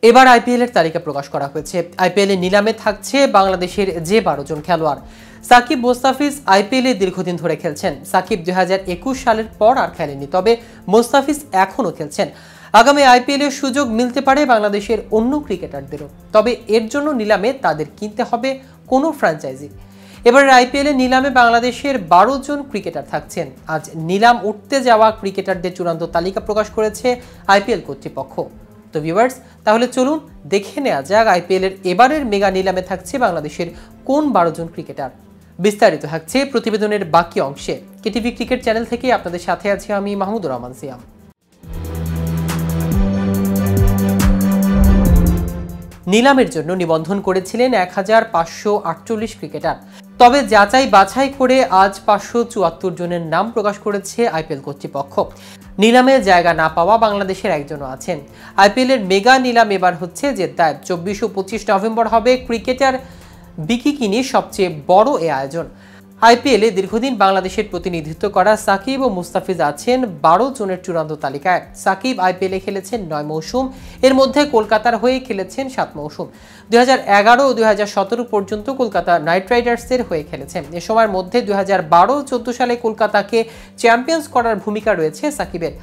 এবার আইপিএল এর তালিকা প্রকাশ করা হয়েছে। আইপিএল এর নিলামে থাকছে বাংলাদেশের যে 12 জন খেলোয়াড়। সাকিব, মোস্তাফিজ আইপিএল এ দীর্ঘদিন ধরে খেলছেন। সাকিব 2021 সালের পর আর খেলেননি, তবে মোস্তাফিজ এখনও খেলছেন। আগামী আইপিএল এর সুযোগ মিলতে পারে বাংলাদেশের অন্য ক্রিকেটারদেরও, তবে এর জন্য নিলামে তাদের কিনতে হবে কোনো ফ্র্যাঞ্চাইজি। এবারের আইপিএল এর নিলামে বাংলাদেশের 12 জন ক্রিকেটার থাকছেন। আজ নিলাম উঠতে যাওয়া ক্রিকেটারদের চূড়ান্ত তালিকা প্রকাশ করেছে আইপিএল কর্তৃপক্ষ। তো ভিউয়ার্স, তাহলে চলুন দেখে নেওয়া যাক আইপিএল এর এবারের মেগা নিলামে থাকছে বাংলাদেশের কোন 12 জন ক্রিকেটার। বিস্তারিত থাকছে প্রতিবেদনের বাকি অংশে। কেটিভি ক্রিকেট চ্যানেল থেকে আপনাদের সাথে আছি আমি মাহমুদুর রহমান সিয়াম। নিলামের জন্য নিবন্ধন করেছিলেন 1548 ক্রিকেটার, তবে যাচাই বাছাই করে আজ 574 জনের নাম প্রকাশ করেছে আইপিএল কর্তৃপক্ষ। নিলামে জায়গা না পাওয়া বাংলাদেশের একজনও আছেন। আইপিএল এর মেগা নিলাম এবার হচ্ছে জেদ্দায়। 24 ও 25 নভেম্বর হবে ক্রিকেটার বিকিনির সবচেয়ে বড় এ আয়োজন। আইপিএলে দীর্ঘদিন বাংলাদেশের প্রতিনিধিত্ব করা সাকিব ও মুস্তাফিজ আছেন 12 জনের চূড়ান্ত তালিকায়। সাকিব আইপিএলে খেলেছেন 9 মৌসুম, এর মধ্যে কলকাতার হয়ে খেলেছেন 7 মৌসুম। 2011 ও 2017 পর্যন্ত কলকাতা নাইট রাইডার্সের হয়ে খেলেছেন। এ সময়ের মধ্যে 2012-14 সালে কলকাতাকে চ্যাম্পিয়ন্স করার ভূমিকা রয়েছে সাকিবের।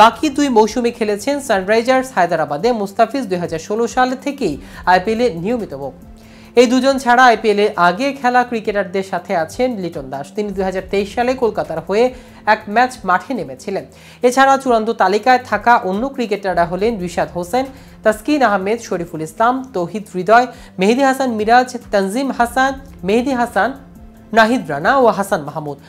বাকি 2 মৌসুমে খেলেছেন সানরাইজার্স হায়দ্রাবাদে। মুস্তাফিজ 2016 সাল থেকেই আইপিএলে নিয়মিত মুখ। এই দুজন ছাড়া আইপিএলে আগে খেলা ক্রিকেটারদের সাথে আছেন লিটন দাস। তিনি 2023 সালে কলকাতার হয়ে এক ম্যাচ মাঠে নেমেছিলেন। এছাড়া চূড়ান্ত তালিকায় থাকা অন্য ক্রিকেটাররা হলেন রিশাদ হোসেন, তাসকিন আহমেদ, শরীফুল ইসলাম, তৌহিদ হৃদয়, মেহেদী হাসান মিরাজ, তানজিম হাসান, মেহেদী হাসান, নাহিদ রানা ও হাসান মাহমুদ।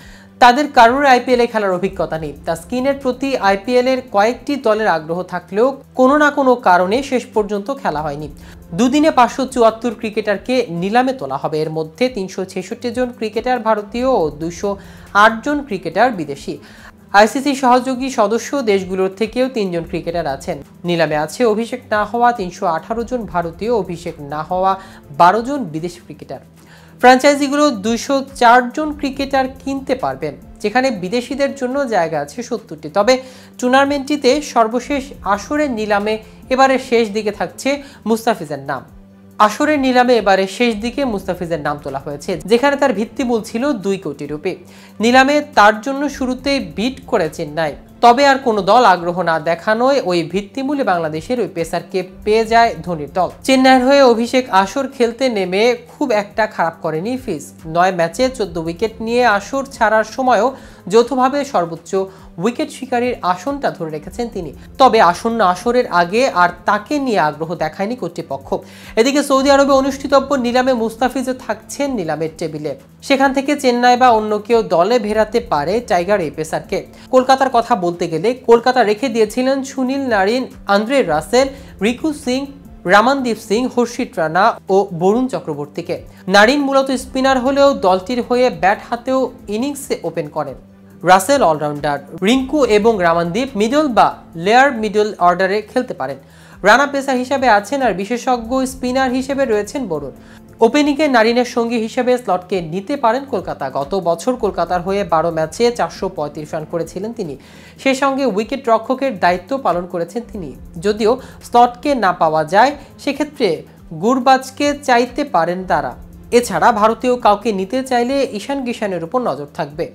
তাদের কারোর আইপিএলে খেলার অভিজ্ঞতা নেই। তাসকিনের প্রতি আইপিএলের কয়েকটি দলের আগ্রহ থাকলেও কোনো না কোনো কারণে শেষ পর্যন্ত খেলা হয়নি। দুদিনে 574 ক্রিকেটারকে নিলামে তোলা হবে। এর মধ্যে 366 জন ক্রিকেটার ভারতীয় ও 208 জন ক্রিকেটার বিদেশি। আইসিসি সহযোগী সদস্য দেশগুলোর থেকেও 3 জন ক্রিকেটার আছেন। নিলামে আছে অভিষেক না হওয়া 318 জন ভারতীয়, অভিষেক না হওয়া 12 জন বিদেশি ক্রিকেটার। ফ্র্যাঞ্চাইজিগুলো 204 জন ক্রিকেটার কিনতে পারবেন, যেখানে বিদেশিদের জন্য জায়গা আছে 70টি। তবে টুর্নামেন্টটিতে সর্বশেষ আসরের নিলামে এবারে শেষ দিকে থাকছে মুস্তাফিজের নাম। আসরের নিলামে এবারে শেষ দিকে মুস্তাফিজের নাম তোলা হয়েছে, যেখানে তার ভিত্তিমূল ছিল 2 কোটি রুপি। নিলামে তার জন্য শুরুতেই বিড করে চেন্নাই, তবে আর কোনো দল আগ্রহ না দেখানোয় ওই ভিত্তিমূলে বাংলাদেশের ওই পেসারকে পেয়ে যায় ধোনির দল। চেন্নাইয়ের হয়ে অভিষেক আসর খেলতে নেমে খুব একটা খারাপ করেনি ফিজ। 9 ম্যাচে 14 উইকেট নিয়ে আসর ছাড়ার সময়ও যৌথভাবে সর্বোচ্চ উইকেট শিকারীর আসনটা ধরে রেখেছেন তিনি। তবে আসন্ন আসরের আগে আর তাকে নিয়ে আগ্রহ দেখায়নি কর্তৃপক্ষ। এদিকে সৌদি আরবে অনুষ্ঠিতব্য নিলামে মুস্তাফিজও থাকছেন নিলামের টেবিলে। সেখান থেকে চেন্নাই বা অন্য কেউ দলে ভেড়াতে পারে টাইগার এই পেসারকে। কলকাতার কথা বলতে গেলে কলকাতা রেখে দিয়েছিলেন Sunil Narine, Andre Russell, Riku Singh, Ramandeep Singh, হর্ষিত রানা ও বরুণ চক্রবর্তীকে। নারিন মূলত স্পিনার হলেও দলটির হয়ে ব্যাট হাতেও ইনিংসে ওপেন করেন। রাসেল অলরাউন্ডার, রিঙ্কু এবং রামানদীপ মিডল বা লেয়ার মিডল অর্ডারে খেলতে পারেন। রানা পেসার হিসেবে আছেন আর বিশেষজ্ঞ স্পিনার হিসেবে রয়েছেন বরুণ। ওপেনিংয়ে নারিনের সঙ্গী হিসেবে স্লটকে নিতে পারেন কলকাতা। গত বছর কলকাতার হয়ে 12 ম্যাচে 435 রান করেছিলেন তিনি। সেই সঙ্গে উইকেট রক্ষকের দায়িত্ব পালন করেছেন তিনি। যদিও স্লটকে না পাওয়া যায়, সেক্ষেত্রে গুরবাজকে চাইতে পারেন তারা। এছাড়া ভারতীয় কাউকে নিতে চাইলে ঈশান কিষানের উপর নজর থাকবে।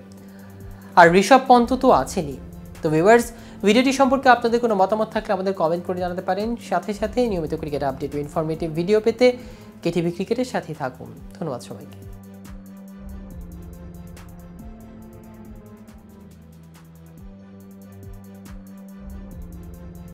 আর ঋষভ পন্থ তো আছেনই। তো ভিউয়ার্স, ভিডিওটি সম্পর্কে আপনাদের কোনো মতামত থাকলে আমাদের কমেন্ট করে জানাতে পারেন। সাথে সাথে নিয়মিত ক্রিকেট আপডেট ও ইনফরমেটিভ ভিডিও পেতে কেটিভি ক্রিকেটের সাথেই থাকুন। ধন্যবাদ সবাইকে।